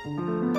Hello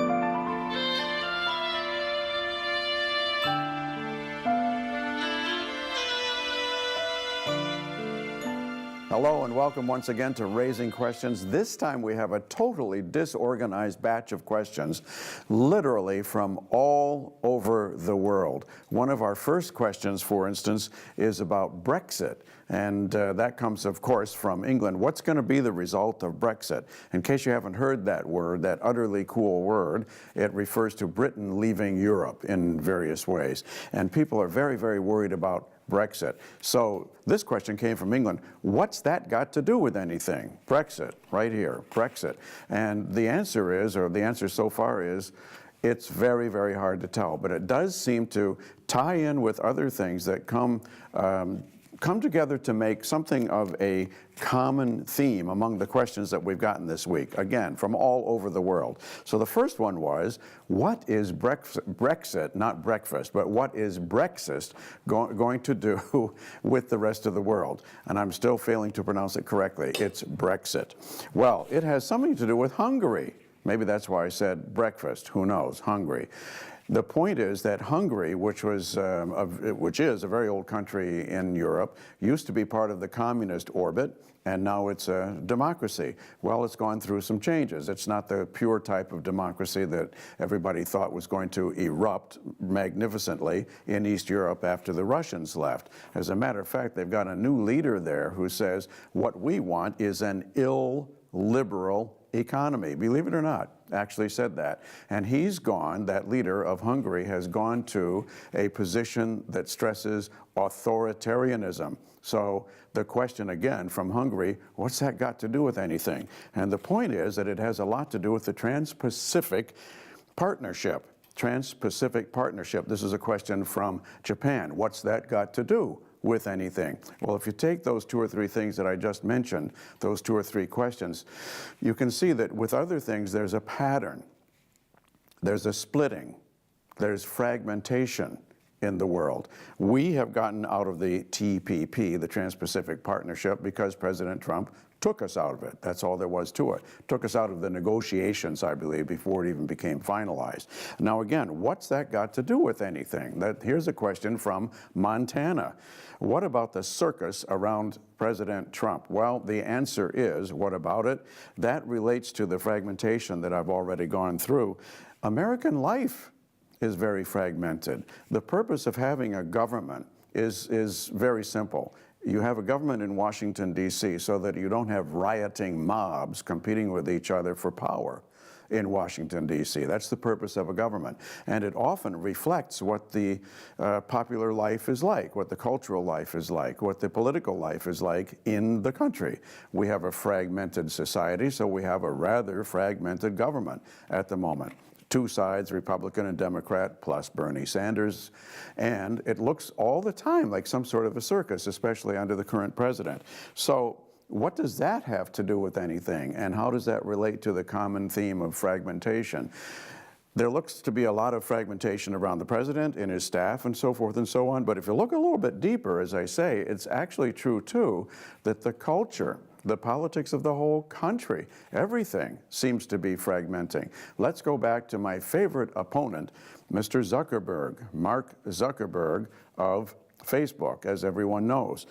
and welcome once again to Raising Questions. This time we have a totally disorganized batch of questions, literally from all over the world. One of our first questions, for instance, is about Brexit. And that comes, of course, from England. What's going to be the result of Brexit? In case you haven't heard that word, that utterly cool word, it refers to Britain leaving Europe in various ways. And people are very, very worried about Brexit. So this question came from England. What's that got to do with anything? Brexit, right here, Brexit. And the answer is, or the answer so far is, it's very, very hard to tell. But it does seem to tie in with other things that come together to make something of a common theme among the questions that we've gotten this week, again, from all over the world. So the first one was, what is Brexit, not breakfast, but what is Brexit going to do with the rest of the world? And I'm still failing to pronounce it correctly. It's Brexit. Well, it has something to do with Hungary. Maybe that's why I said breakfast. Who knows? Hungary. The point is that Hungary, which is a very old country in Europe, used to be part of the communist orbit, and now it's a democracy. Well, it's gone through some changes. It's not the pure type of democracy that everybody thought was going to erupt magnificently in East Europe after the Russians left. As a matter of fact, they've got a new leader there who says, what we want is an illiberal economy. Believe it or not, actually said that. And he's gone, that leader of Hungary has gone to a position that stresses authoritarianism. So the question again from Hungary, what's that got to do with anything? And the point is that it has a lot to do with the Trans-Pacific Partnership. Trans-Pacific Partnership. This is a question from Japan. What's that got to do with anything? Well, if you take those two or three things that I just mentioned, those two or three questions, you can see that with other things there's a pattern. There's a splitting. There's fragmentation in the world. We have gotten out of the TPP, the Trans-Pacific Partnership, because President Trump took us out of it. That's all there was to it. Took us out of the negotiations, I believe, before it even became finalized. Now again, what's that got to do with anything? Here's a question from Montana. What about the circus around President Trump? Well, the answer is, what about it? That relates to the fragmentation that I've already gone through. American life is very fragmented. The purpose of having a government is very simple. You have a government in Washington, D.C., so that you don't have rioting mobs competing with each other for power in Washington, D.C. That's the purpose of a government. And it often reflects what the popular life is like, what the cultural life is like, what the political life is like in the country. We have a fragmented society, so we have a rather fragmented government at the moment. Two sides, Republican and Democrat, plus Bernie Sanders. And it looks all the time like some sort of a circus, especially under the current president. So what does that have to do with anything? And how does that relate to the common theme of fragmentation? There looks to be a lot of fragmentation around the president and his staff and so forth and so on. But if you look a little bit deeper, as I say, it's actually true, too, that the culture, the politics of the whole country, everything seems to be fragmenting. Let's go back to my favorite opponent, Mr. Zuckerberg, Mark Zuckerberg of Facebook, as everyone knows.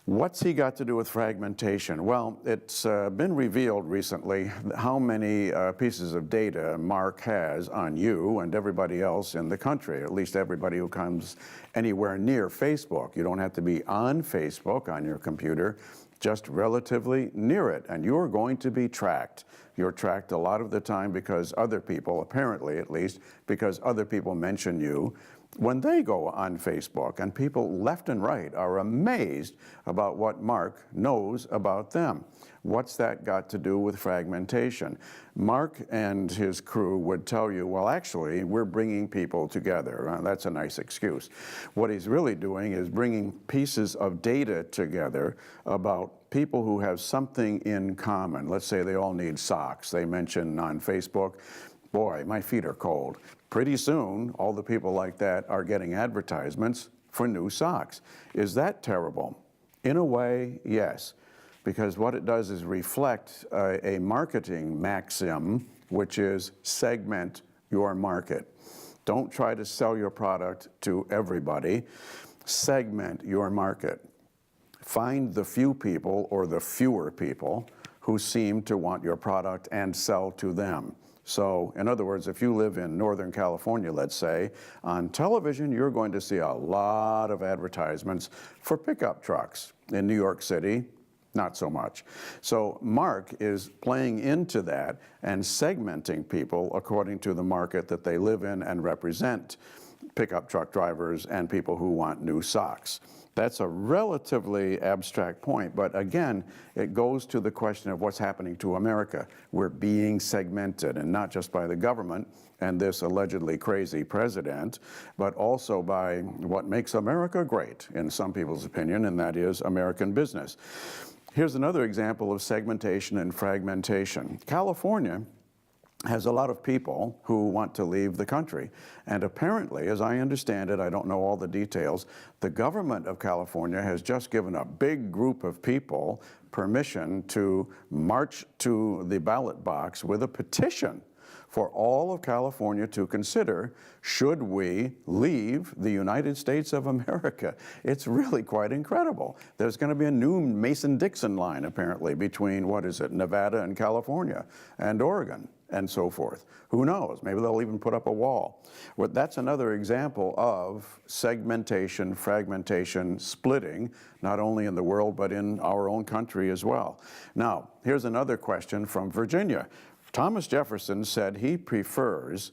What's he got to do with fragmentation? Well, it's been revealed recently how many pieces of data Mark has on you and everybody else in the country, at least everybody who comes anywhere near Facebook. You don't have to be on Facebook on your computer, just relatively near it, and you're going to be tracked. You're tracked a lot of the time because other people, apparently at least, because other people mention you when they go on Facebook, and people left and right are amazed about what Mark knows about them. What's that got to do with fragmentation? Mark and his crew would tell you, well, actually, we're bringing people together. That's a nice excuse. What he's really doing is bringing pieces of data together about people who have something in common. Let's say they all need socks. They mention on Facebook, boy, my feet are cold. Pretty soon, all the people like that are getting advertisements for new socks. Is that terrible? In a way, yes. because what it does is reflect a marketing maxim, which is segment your market. Don't try to sell your product to everybody. Segment your market. Find the few people or the fewer people who seem to want your product and sell to them. So, in other words, if you live in Northern California, let's say, on television, you're going to see a lot of advertisements for pickup trucks. In New York City, not so much. So Mark is playing into that and segmenting people according to the market that they live in and represent, pickup truck drivers and people who want new socks. That's a relatively abstract point, but again, it goes to the question of what's happening to America. We're being segmented, and not just by the government and this allegedly crazy president, but also by what makes America great, in some people's opinion, and that is American business. Here's another example of segmentation and fragmentation. California has a lot of people who want to leave the country. And apparently, as I understand it, I don't know all the details, the government of California has just given a big group of people permission to march to the ballot box with a petition for all of California to consider, should we leave the United States of America? It's really quite incredible. There's going to be a new Mason-Dixon line, apparently, between, what is it, Nevada and California and Oregon and so forth. Who knows? Maybe they'll even put up a wall. Well, that's another example of segmentation, fragmentation, splitting, not only in the world, but in our own country as well. Now, here's another question from Virginia. Thomas Jefferson said he prefers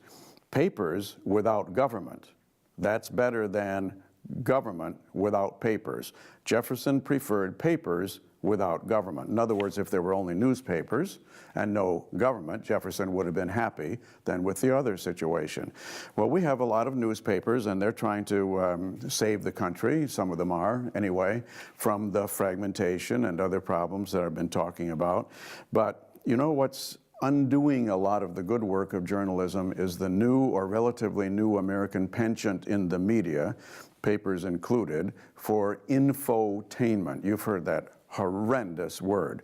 papers without government. That's better than government without papers. Jefferson preferred papers without government. In other words, if there were only newspapers and no government, Jefferson would have been happy than with the other situation. Well, we have a lot of newspapers, and they're trying to save the country, some of them are anyway, from the fragmentation and other problems that I've been talking about. But you know what's undoing a lot of the good work of journalism is the new or relatively new American penchant in the media, papers included, for infotainment. You've heard that horrendous word.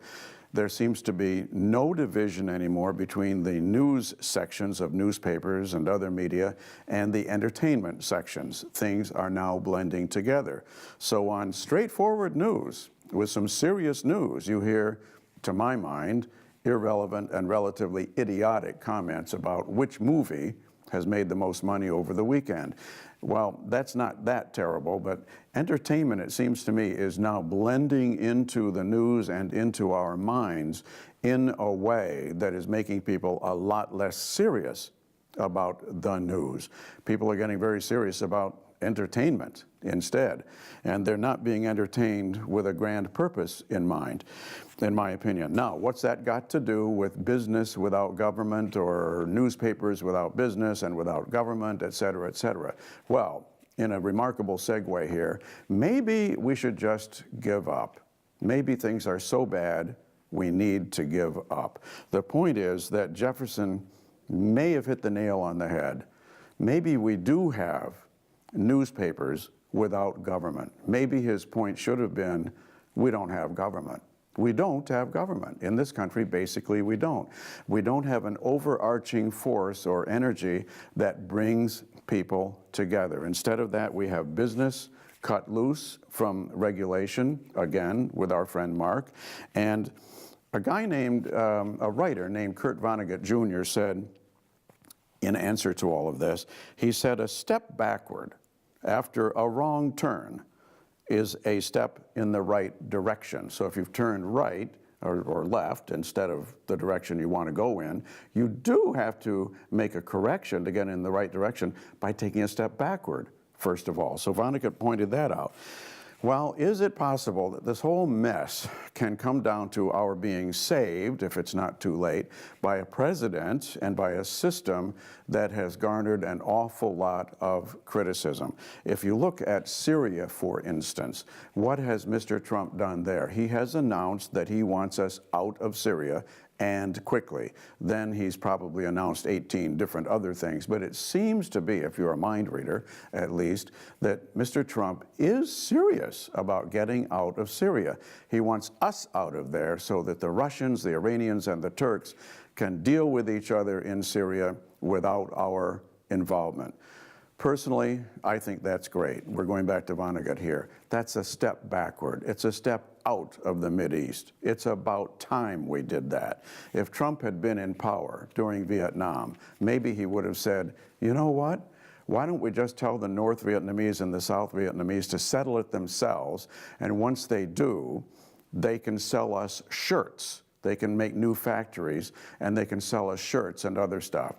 There seems to be no division anymore between the news sections of newspapers and other media and the entertainment sections. Things are now blending together. So on straightforward news, with some serious news, you hear, to my mind, irrelevant and relatively idiotic comments about which movie has made the most money over the weekend. Well, that's not that terrible, but entertainment, it seems to me, is now blending into the news and into our minds in a way that is making people a lot less serious about the news. People are getting very serious about entertainment instead, and they're not being entertained with a grand purpose in mind, in my opinion. Now, what's that got to do with business without government, or newspapers without business and without government, et cetera, et cetera? Well, in a remarkable segue here, maybe we should just give up. Maybe things are so bad we need to give up. The point is that Jefferson may have hit the nail on the head. Maybe we do have newspapers without government. Maybe his point should have been, we don't have government. We don't have government. In this country, basically, we don't. We don't have an overarching force or energy that brings people together. Instead of that, we have business cut loose from regulation, again, with our friend Mark. And a guy named, a writer named Kurt Vonnegut Jr. said, in answer to all of this, he said, a step backward after a wrong turn is a step in the right direction. So if you've turned right or left instead of the direction you want to go in, you do have to make a correction to get in the right direction by taking a step backward, first of all. So Vonnegut pointed that out. Well, is it possible that this whole mess can come down to our being saved, if it's not too late, by a president and by a system that has garnered an awful lot of criticism? If you look at Syria, for instance, what has Mr. Trump done there? He has announced that he wants us out of Syria and quickly. Then he's probably announced 18 different other things. But it seems to be, if you're a mind reader at least, that Mr. Trump is serious about getting out of Syria. He wants us out of there so that the Russians, the Iranians, and the Turks can deal with each other in Syria without our involvement. Personally, I think that's great. We're going back to Vonnegut here. That's a step backward. It's a step out of the Mideast. It's about time we did that. If Trump had been in power during Vietnam, maybe he would have said, you know what? Why don't we just tell the North Vietnamese and the South Vietnamese to settle it themselves, and once they do, they can sell us shirts. They can make new factories, and they can sell us shirts and other stuff,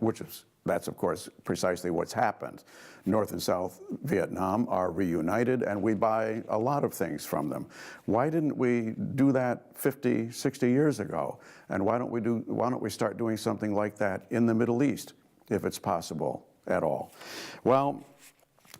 that's, of course, precisely what's happened. North and South Vietnam are reunited, and we buy a lot of things from them. Why didn't we do that 50, 60 years ago? And why don't we start doing something like that in the Middle East, if it's possible at all? Well,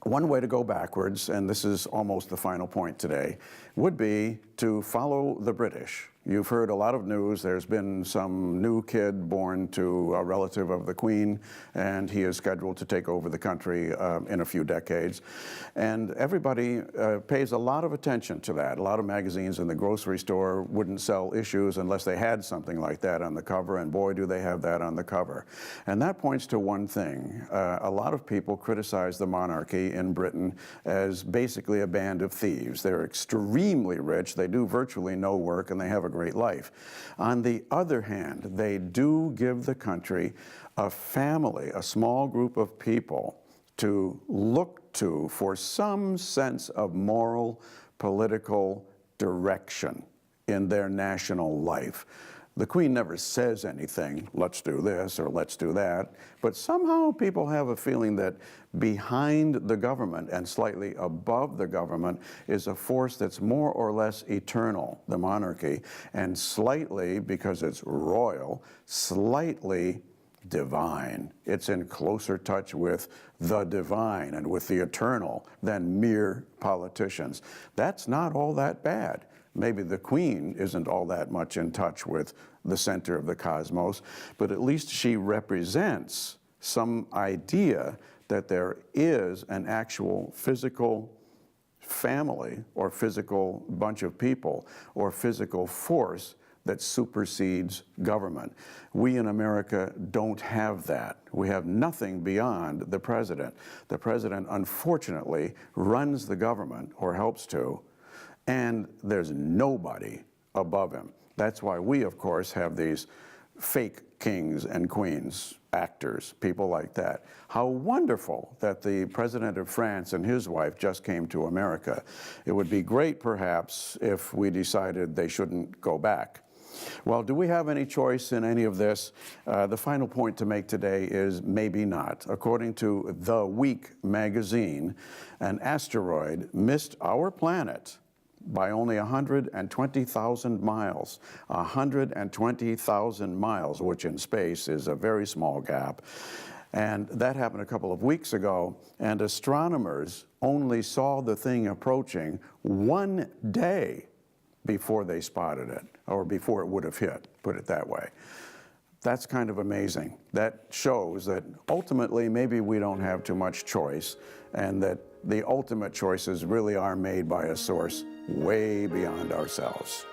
one way to go backwards, and this is almost the final point today, would be to follow the British. You've heard a lot of news. There's been some new kid born to a relative of the Queen, and he is scheduled to take over the country in a few decades. And everybody pays a lot of attention to that. A lot of magazines in the grocery store wouldn't sell issues unless they had something like that on the cover, and boy, do they have that on the cover. And that points to one thing. A lot of people criticize the monarchy in Britain as basically a band of thieves. They're extremely rich, they do virtually no work, and they have a great life. On the other hand, they do give the country a family, a small group of people to look to for some sense of moral, political direction in their national life. The Queen never says anything, let's do this or let's do that, but somehow people have a feeling that behind the government and slightly above the government is a force that's more or less eternal, the monarchy, and slightly, because it's royal, slightly divine. It's in closer touch with the divine and with the eternal than mere politicians. That's not all that bad. Maybe the Queen isn't all that much in touch with the center of the cosmos, but at least she represents some idea that there is an actual physical family or physical bunch of people or physical force that supersedes government. We in America don't have that. We have nothing beyond the president. The president, unfortunately, runs the government, or helps to, and there's nobody above him. That's why we, of course, have these fake kings and queens, actors, people like that. How wonderful that the president of France and his wife just came to America. It would be great, perhaps, if we decided they shouldn't go back. Well, do we have any choice in any of this? The final point to make today is maybe not. According to The Week magazine, an asteroid missed our planet by only 120,000 miles. 120,000 miles, which in space is a very small gap. And that happened a couple of weeks ago, and astronomers only saw the thing approaching one day before they spotted it, or before it would have hit, put it that way. That's kind of amazing. That shows that ultimately maybe we don't have too much choice, and that the ultimate choices really are made by a source way beyond ourselves.